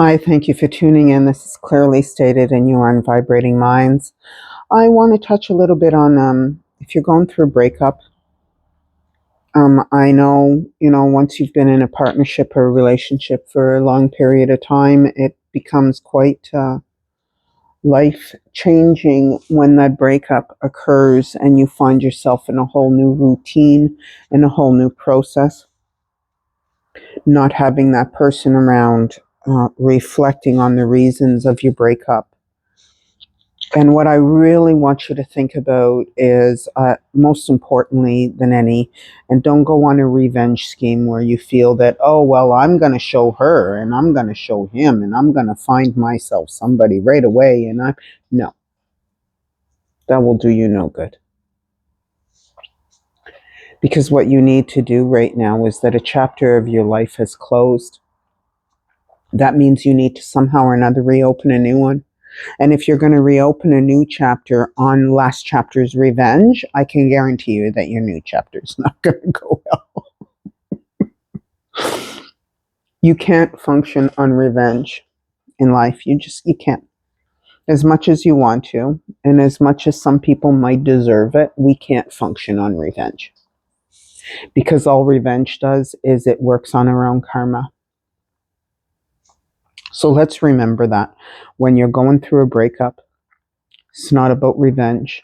Hi, thank you for tuning in. This is clearly stated, and you are on Vibrating Minds. I want to touch a little bit on if you're going through a breakup. I know, once you've been in a partnership or a relationship for a long period of time, it becomes quite life changing when that breakup occurs and you find yourself in a whole new routine and a whole new process. Not having that person around, reflecting on the reasons of your breakup. And what I really want you to think about is, most importantly than any, and don't go on a revenge scheme where you feel that, oh, well, I'm going to show her and I'm going to show him and I'm going to find myself somebody right away. No, that will do you no good. Because what you need to do right now is that a chapter of your life has closed. That means you need to somehow or another reopen a new one. And if you're going to reopen a new chapter on last chapter's revenge, I can guarantee you that your new chapter is not going to go well. You can't function on revenge in life. You can't. As much as you want to, and as much as some people might deserve it, we can't function on revenge. Because all revenge does is it works on our own karma. So let's remember that when you're going through a breakup, it's not about revenge.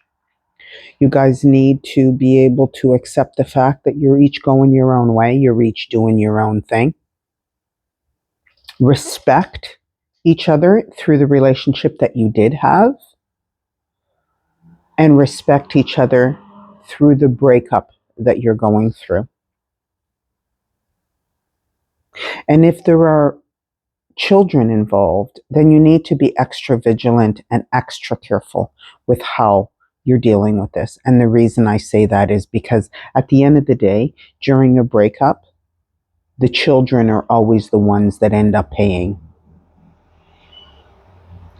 You guys need to be able to accept the fact that you're each going your own way, you're each doing your own thing. Respect each other through the relationship that you did have, and respect each other through the breakup that you're going through. And if there are children involved, then you need to be extra vigilant and extra careful with how you're dealing with this. And the reason I say that is because at the end of the day, during a breakup, the children are always the ones that end up paying.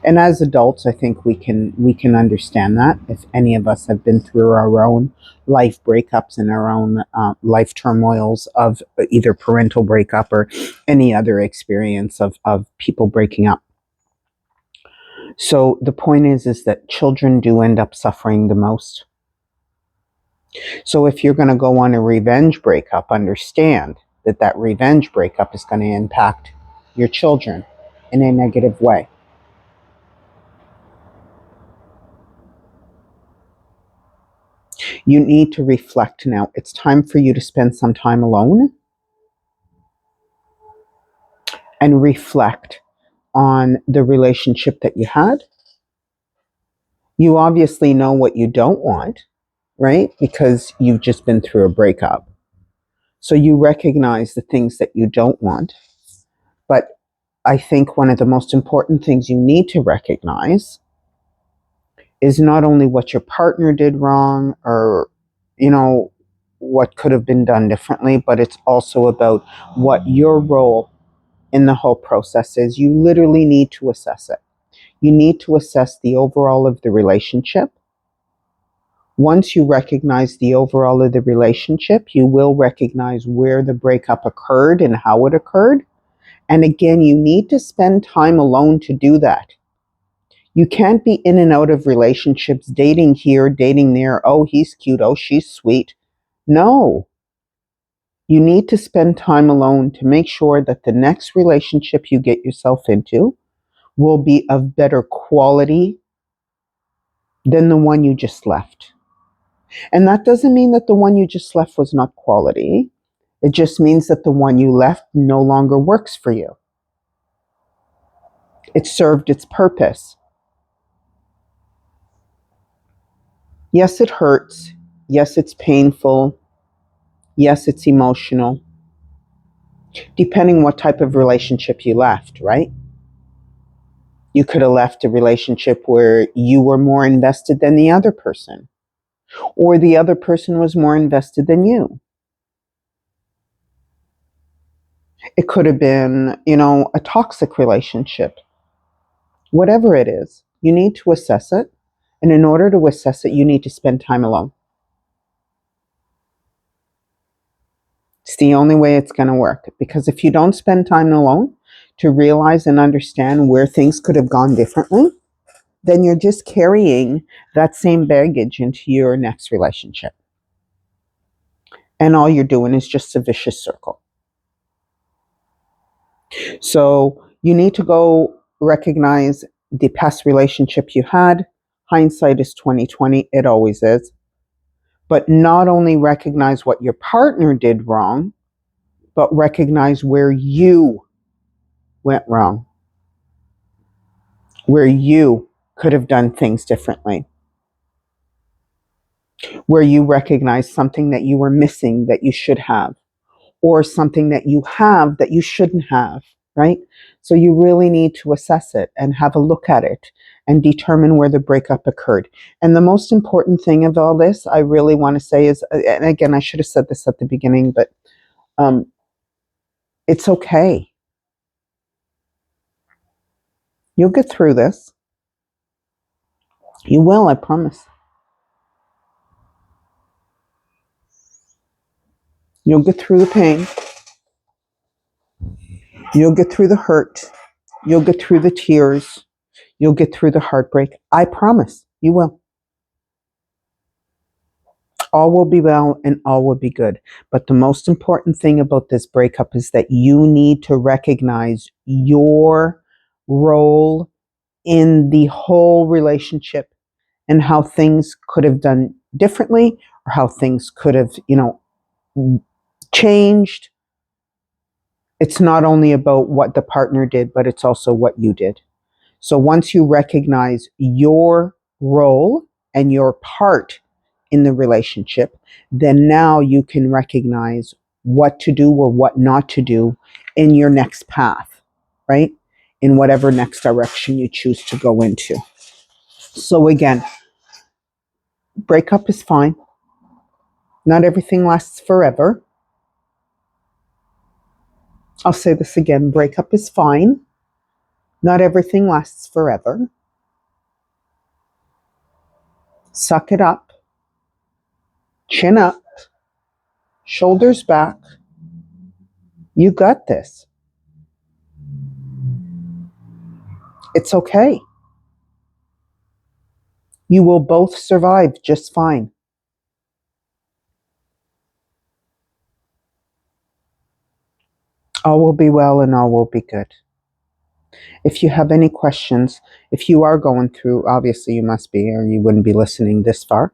And as adults, I think we can understand that if any of us have been through our own life breakups and our own life turmoils of either parental breakup or any other experience of people breaking up. So the point is that children do end up suffering the most. So if you're going to go on a revenge breakup, understand that that revenge breakup is going to impact your children in a negative way. You need to reflect now. It's time for you to spend some time alone and reflect on the relationship that you had. You obviously know what you don't want, right? Because you've just been through a breakup. So you recognize the things that you don't want. But I think one of the most important things you need to recognize is not only what your partner did wrong or, what could have been done differently, but it's also about what your role in the whole process is. You literally need to assess it. You need to assess the overall of the relationship. Once you recognize the overall of the relationship, you will recognize where the breakup occurred and how it occurred. And again, you need to spend time alone to do that. You can't be in and out of relationships, dating here, dating there. Oh, he's cute. Oh, she's sweet. No. You need to spend time alone to make sure that the next relationship you get yourself into will be of better quality than the one you just left. And that doesn't mean that the one you just left was not quality. It just means that the one you left no longer works for you. It served its purpose. Yes, it hurts. Yes, it's painful. Yes, it's emotional. Depending what type of relationship you left, right? You could have left a relationship where you were more invested than the other person, or the other person was more invested than you. It could have been, a toxic relationship. Whatever it is, you need to assess it. And in order to assess it, you need to spend time alone. It's the only way it's going to work. Because if you don't spend time alone to realize and understand where things could have gone differently, then you're just carrying that same baggage into your next relationship. And all you're doing is just a vicious circle. So you need to go recognize the past relationship you had. Hindsight is 2020. It always is. But not only recognize what your partner did wrong, but recognize where you went wrong, where you could have done things differently, where you recognize something that you were missing that you should have, or something that you have that you shouldn't have, right? So you really need to assess it and have a look at it and determine where the breakup occurred. And the most important thing of all this, I really want to say is, and again, I should have said this at the beginning, but um, it's okay. You'll get through this. You will, I promise. You'll get through the pain. You'll get through the hurt. You'll get through the tears. You'll get through the heartbreak. I promise you will. All will be well and all will be good. But the most important thing about this breakup is that you need to recognize your role in the whole relationship and how things could have done differently or how things could have, changed. It's not only about what the partner did, but it's also what you did. So once you recognize your role and your part in the relationship, then now you can recognize what to do or what not to do in your next path, right? In whatever next direction you choose to go into. So again, breakup is fine. Not everything lasts forever. I'll say this again, breakup is fine. Not everything lasts forever. Suck it up. Chin up. Shoulders back. You got this. It's okay. You will both survive just fine. All will be well and all will be good. If you have any questions, if you are going through, obviously you must be, or you wouldn't be listening this far.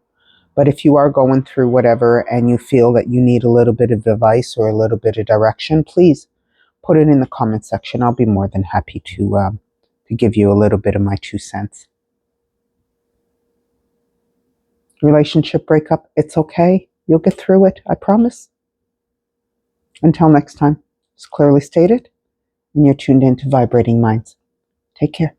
But if you are going through whatever and you feel that you need a little bit of advice or a little bit of direction, please put it in the comment section. I'll be more than happy to give you a little bit of my 2 cents. Relationship breakup, it's okay. You'll get through it. I promise. Until next time, it's clearly stated, and you're tuned into Vibrating Minds. Take care.